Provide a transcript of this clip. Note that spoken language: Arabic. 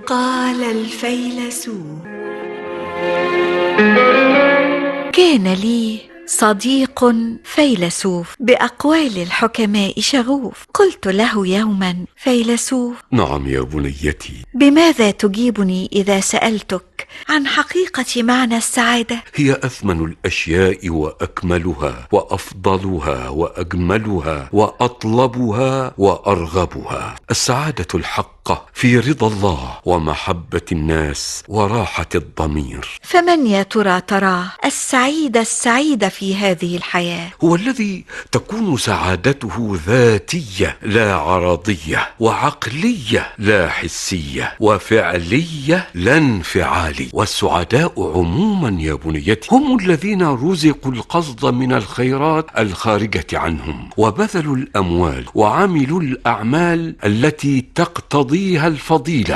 قال الفيلسوف: كان لي صديق فيلسوف بأقوال الحكماء شغوف. قلت له يوما: فيلسوف. نعم يا بنيتي. بماذا تجيبني إذا سألتك عن حقيقة معنى السعادة؟ هي أثمن الأشياء وأكملها وأفضلها وأجملها وأطلبها وأرغبها. السعادة الحقة في رضا الله ومحبة الناس وراحة الضمير. فمن يا ترى تراه السعيد في هذه الحياة؟ هو الذي تكون سعادته ذاتية لا عرضية، وعقلية لا حسية، وفعلية لا انفعالي. والسعداء عموما يا بنيتي هم الذين رزقوا القصد من الخيرات الخارجة عنهم، وبذلوا الأموال وعملوا الأعمال التي تقتضيها الفضيلة.